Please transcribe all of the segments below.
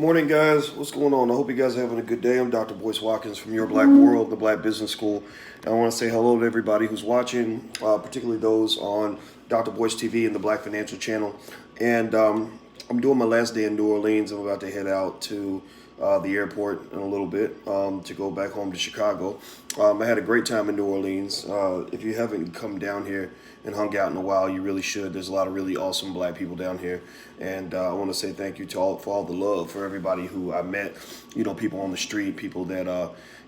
Morning, guys. What's going on? I hope you guys are having a good day. I'm Dr. Boyce Watkins from Your Black World, the Black Business School. And I want to say hello to everybody who's watching, particularly those on Dr. Boyce TV and the Black Financial Channel. And I'm doing my last day in New Orleans. I'm about to head out to the airport in a little bit to go back home to Chicago. I had a great time in New Orleans. If you haven't come down here and hung out in a while, you really should. There's a lot of really awesome black people down here. And I want to say thank you to for all the love for everybody who I met, people on the street, people that,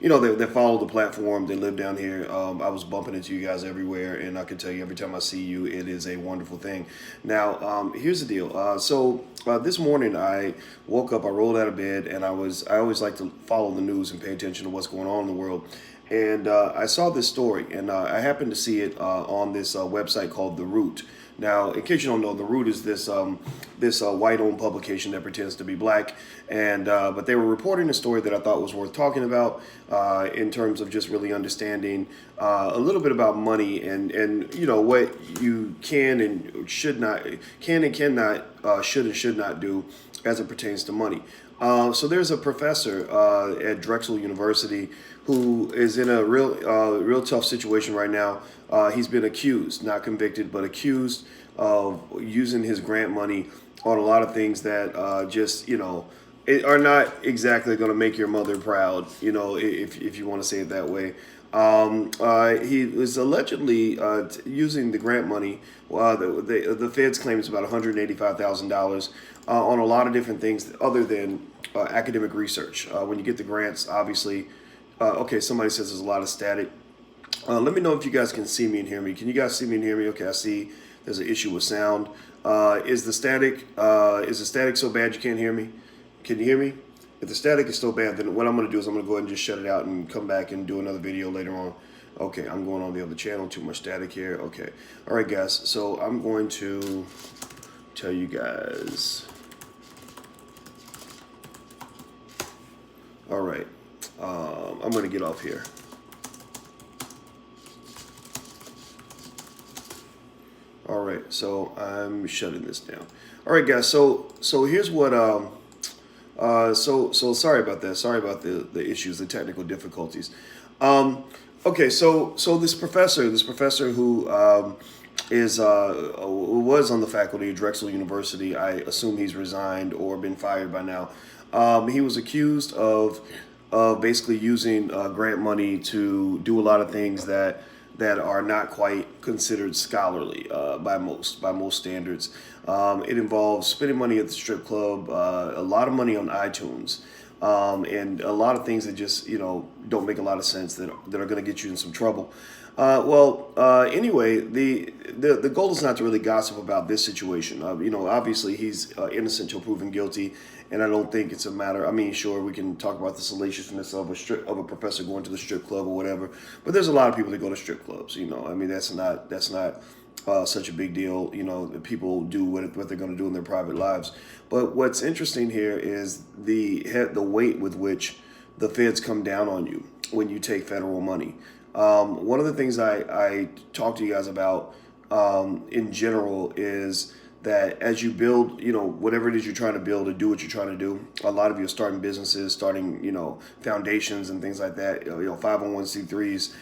that follow the platform, they live down here. I was bumping into you guys everywhere, and I can tell you every time I see you, it is a wonderful thing. Now, here's the deal. So this morning I woke up, I rolled out of bed, and I always like to follow the news and pay attention to what's going on in the world. And I saw this story, and I happened to see it on this website called The Root. Now, in case you don't know, The Root is this white-owned publication that pretends to be black, and but they were reporting a story that I thought was worth talking about in terms of just really understanding a little bit about money and what you can and cannot, should and should not do as it pertains to money. So there's a professor at Drexel University who is in a real tough situation right now. He's been accused, not convicted, but accused of using his grant money on a lot of things that are not exactly going to make your mother proud, if you want to say it that way. He was allegedly using the grant money. The feds claim it's about $185,000 on a lot of different things other than academic research. When you get the grants, obviously, okay, somebody says there's a lot of static. Let me know if you guys can see me and hear me. Can you guys see me and hear me? Okay, I see there's an issue with sound. Is the static so bad you can't hear me? Can you hear me? If the static is so bad, then what I'm going to do is I'm going to go ahead and just shut it out and come back and do another video later on. Okay, I'm going on the other channel. Too much static here. Okay. All right, guys. So I'm going to tell you guys. All right. I'm going to get off here. All right. So I'm shutting this down. All right, guys. So here's what. So sorry about that. Sorry about the issues, the technical difficulties. Okay, so this professor who was on the faculty at Drexel University, I assume he's resigned or been fired by now. He was accused of basically using grant money to do a lot of things that are not quite considered scholarly by most standards. It involves spending money at the strip club, a lot of money on iTunes, and a lot of things that just don't make a lot of sense that are going to get you in some trouble. Anyway, the goal is not to really gossip about this situation. Obviously he's innocent till proven guilty, and I don't think it's a matter. I mean, sure, we can talk about the salaciousness of a professor going to the strip club or whatever, but there's a lot of people that go to strip clubs. I mean, that's not such a big deal. People do what they're going to do in their private lives. But what's interesting here is the weight with which the feds come down on you when you take federal money. One of the things I talk to you guys about in general is that as you build, whatever it is you're trying to build or do what you're trying to do, a lot of you are starting businesses, starting, foundations and things like that, 501c3s.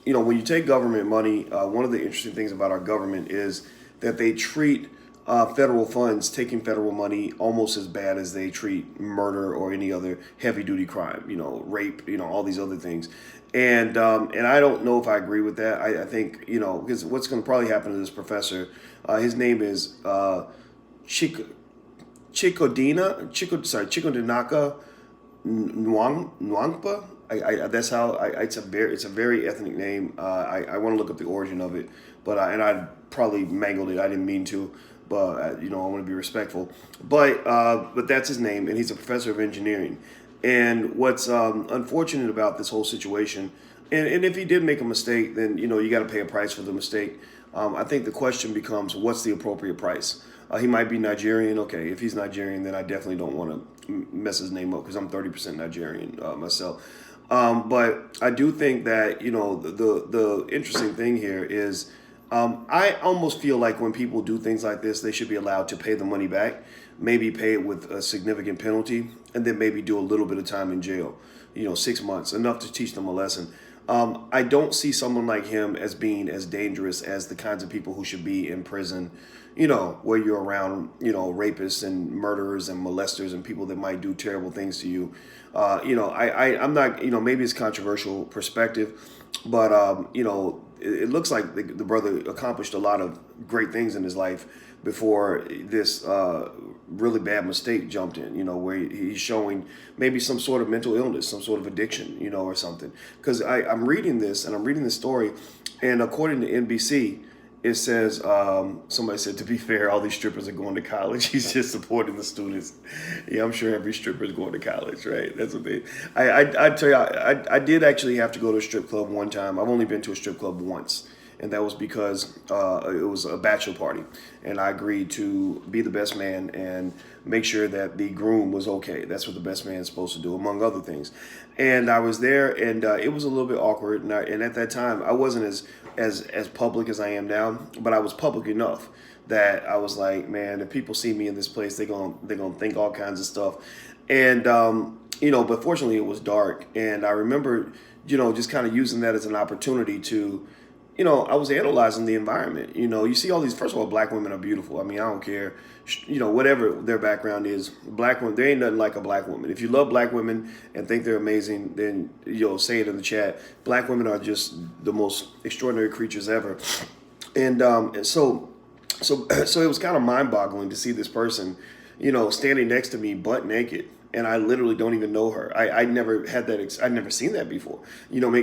When you take government money, one of the interesting things about our government is that they treat federal funds, taking federal money, almost as bad as they treat murder or any other heavy-duty crime, rape, all these other things. And I don't know if I agree with that. I think, because what's going to probably happen to this professor, his name is Chikodinaka Nwangpa. That's how it's a very ethnic name. I want to look up the origin of it, but I probably mangled it. I didn't mean to, but I want to be respectful. But that's his name, and he's a professor of engineering. And what's unfortunate about this whole situation, and if he did make a mistake, then you got to pay a price for the mistake. I think the question becomes, what's the appropriate price? He might be Nigerian. Okay, if he's Nigerian, then I definitely don't want to mess his name up because I'm 30% Nigerian myself. But I do think that the interesting thing here is I almost feel like when people do things like this, they should be allowed to pay the money back. maybe pay it with a significant penalty, and then maybe do a little bit of time in jail. 6 months, enough to teach them a lesson. I don't see someone like him as being as dangerous as the kinds of people who should be in prison, where you're around, rapists and murderers and molesters and people that might do terrible things to you. I'm not, maybe it's controversial perspective, but, it looks like the brother accomplished a lot of great things in his life before this really bad mistake jumped in, where he's showing maybe some sort of mental illness, some sort of addiction, or something. Because I'm reading this and I'm reading this story, and according to NBC, it says, somebody said, to be fair, all these strippers are going to college. He's just supporting the students. Yeah, I'm sure every stripper is going to college, right? That's what they, I tell you, I did actually have to go to a strip club one time. I've only been to a strip club once. And that was because it was a bachelor party. And I agreed to be the best man and make sure that the groom was okay. That's what the best man is supposed to do, among other things. And I was there, and it was a little bit awkward. And at that time, I wasn't as public as I am now, but I was public enough that I was like, man, if people see me in this place, they're gonna think all kinds of stuff. And but fortunately, it was dark, and I remember, just kind of using that as an opportunity to. I was analyzing the environment. You see all these, first of all, black women are beautiful. I mean, I don't care, whatever their background is. Black women, there ain't nothing like a black woman. If you love black women and think they're amazing, then say it in the chat. Black women are just the most extraordinary creatures ever. And so it was kind of mind-boggling to see this person, standing next to me butt naked. And I literally don't even know her. I never had that. I'd never seen that before.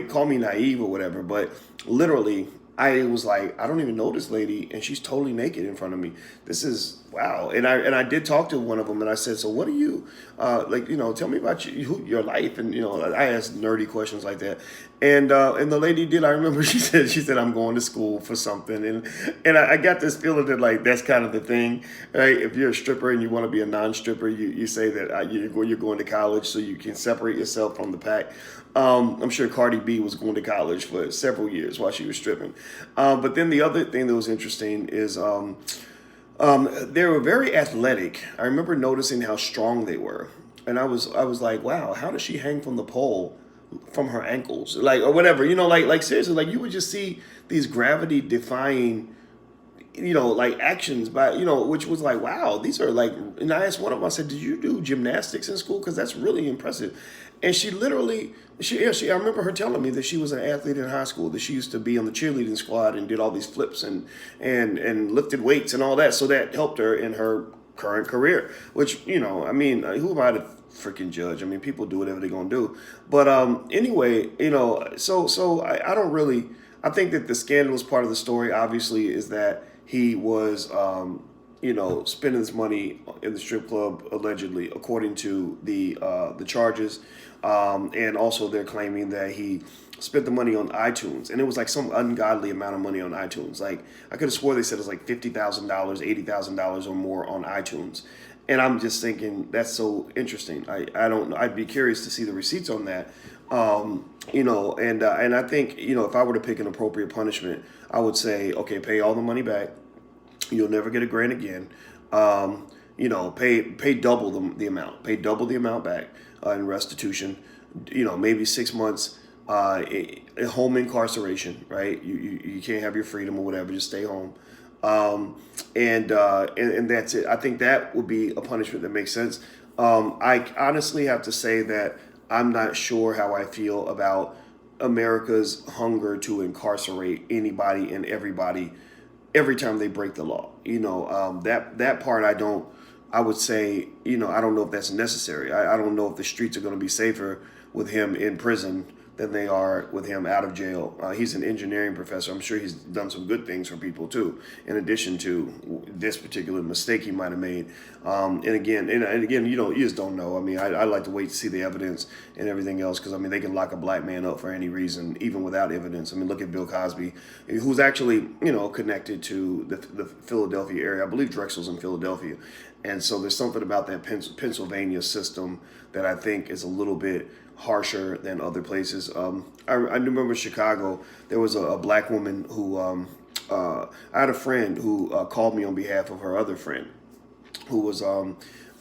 Call me naive or whatever, but literally, I was like, I don't even know this lady, and she's totally naked in front of me. This is wow. And I did talk to one of them, and I said, so what are you tell me about your life, and I asked nerdy questions like that, and the lady did. I remember she said I'm going to school for something, and I got this feeling that like that's kind of the thing, right? If you're a stripper and you want to be a non-stripper, you say that you're going to college so you can separate yourself from the pack. I'm sure Cardi B was going to college for several years while she was stripping. But then the other thing that was interesting is they were very athletic. I remember noticing how strong they were. And I was like, wow, how does she hang from the pole from her ankles? Like, or whatever, like seriously, like you would just see these gravity defying like actions by, which was like, wow, these are like, and I asked one of them, I said, did you do gymnastics in school? Because that's really impressive. And she literally, I remember her telling me that she was an athlete in high school, that she used to be on the cheerleading squad and did all these flips and lifted weights and all that. So that helped her in her current career, which, I mean, who am I to freaking judge? I mean, people do whatever they're going to do. But anyway, so I don't really, I think that the scandalous part of the story, obviously, is that he was, spending his money in the strip club, allegedly, according to the charges. And also they're claiming that he spent the money on iTunes, and it was like some ungodly amount of money on iTunes. Like I could have swore they said it was like $50,000, $80,000 or more on iTunes. And I'm just thinking that's so interesting. I don't know. I'd be curious to see the receipts on that. And I think, if I were to pick an appropriate punishment, I would say, okay, pay all the money back. You'll never get a grant again. Pay double the amount. Pay double the amount back in restitution. Maybe 6 months home incarceration. Right? You can't have your freedom or whatever. Just stay home. And that's it. I think that would be a punishment that makes sense. I honestly have to say that I'm not sure how I feel about America's hunger to incarcerate anybody and everybody every time they break the law. That part I would say, I don't know if that's necessary. I don't know if the streets are going to be safer with him in prison than they are with him out of jail. He's an engineering professor. I'm sure he's done some good things for people too, in addition to this particular mistake he might have made. And again, you just don't know. I mean, I like to wait to see the evidence and everything else, because I mean, they can lock a black man up for any reason, even without evidence. I mean, look at Bill Cosby, who's actually connected to the Philadelphia area. I believe Drexel's in Philadelphia, and so there's something about that Pennsylvania system that I think is a little bit harsher than other places. I remember Chicago, there was a black woman who, I had a friend who called me on behalf of her other friend. who was who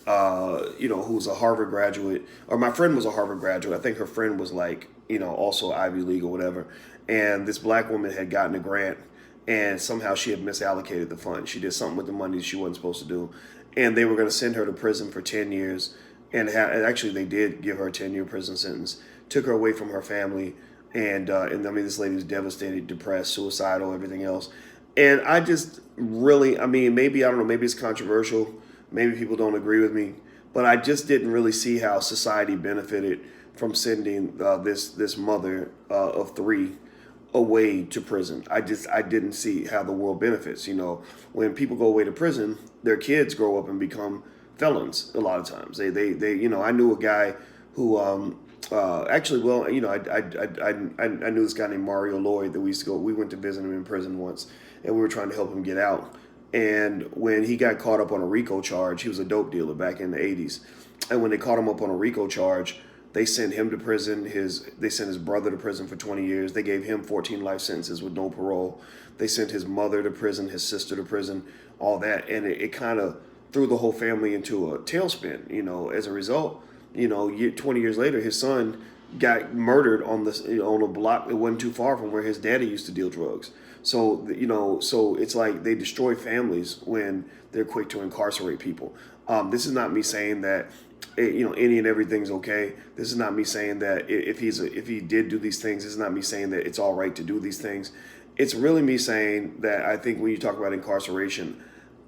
was a Harvard graduate, or my friend was a Harvard graduate. I think her friend was like, also Ivy League or whatever. And this black woman had gotten a grant, and somehow she had misallocated the fund. She did something with the money she wasn't supposed to do, and they were going to send her to prison for 10 years. And actually, they did give her a 10-year prison sentence. Took her away from her family, and I mean, this lady was devastated, depressed, suicidal, everything else. And I just really, I mean, maybe I don't know, maybe it's controversial, maybe people don't agree with me, but I just didn't really see how society benefited from sending this mother of three away to prison. I didn't see how the world benefits. When people go away to prison, their kids grow up and become felons a lot of times. They I knew a guy who actually, well, I knew this guy named Mario Lloyd that we went to visit him in prison once, and we were trying to help him get out. And when he got caught up on a RICO charge, he was a dope dealer back in the 80s. And when they caught him up on a RICO charge, they sent him to prison. They sent his brother to prison for 20 years. They gave him 14 life sentences with no parole. They sent his mother to prison, his sister to prison, all that. And it kind of threw the whole family into a tailspin. As a result, 20 years later, his son got murdered on a block that wasn't too far from where his daddy used to deal drugs. So it's like they destroy families when they're quick to incarcerate people. This is not me saying that any and everything's okay. This is not me saying that if he did do these things, this is not me saying that it's all right to do these things. It's really me saying that I think when you talk about incarceration,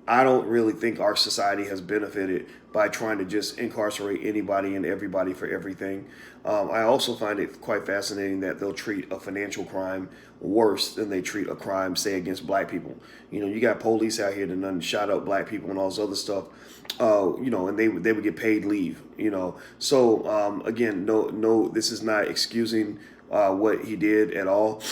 I don't really think our society has benefited by trying to just incarcerate anybody and everybody for everything. I also find it quite fascinating that they'll treat a financial crime worse than they treat a crime, say, against black people. You got police out here that done shot up black people and all this other stuff, and they would get paid leave. So again, no, this is not excusing what he did at all.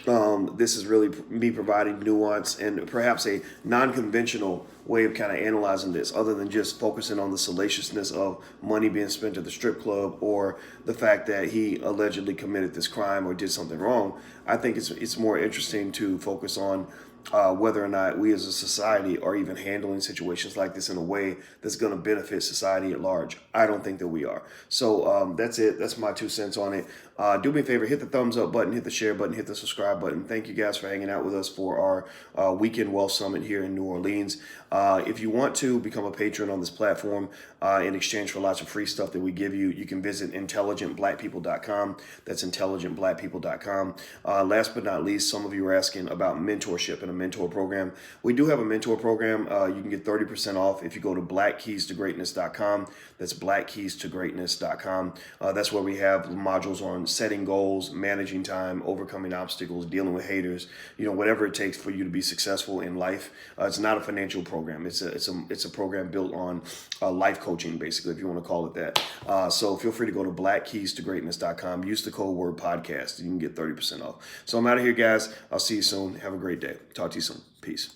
This is really me providing nuance and perhaps a non-conventional way of kind of analyzing this, other than just focusing on the salaciousness of money being spent at the strip club or the fact that he allegedly committed this crime or did something wrong. I think it's more interesting to focus on whether or not we as a society are even handling situations like this in a way that's going to benefit society at large. I don't think that we are. So that's it. That's my 2 cents on it. Do me a favor, hit the thumbs up button, hit the share button, hit the subscribe button. Thank you guys for hanging out with us for our Weekend Wealth Summit here in New Orleans. If you want to become a patron on this platform in exchange for lots of free stuff that we give you, you can visit intelligentblackpeople.com. That's intelligentblackpeople.com. Last but not least, some of you are asking about mentorship and a mentor program. We do have a mentor program. You can get 30% off if you go to blackkeystogreatness.com. That's blackkeystogreatness.com. That's where we have modules on setting goals, managing time, overcoming obstacles, dealing with haters, whatever it takes for you to be successful in life. It's not a financial program. It's a program built on life coaching, basically, if you want to call it that. So feel free to go to blackkeystogreatness.com. Use the code word podcast. You can get 30% off. So I'm out of here, guys. I'll see you soon. Have a great day. Talk to you soon. Peace.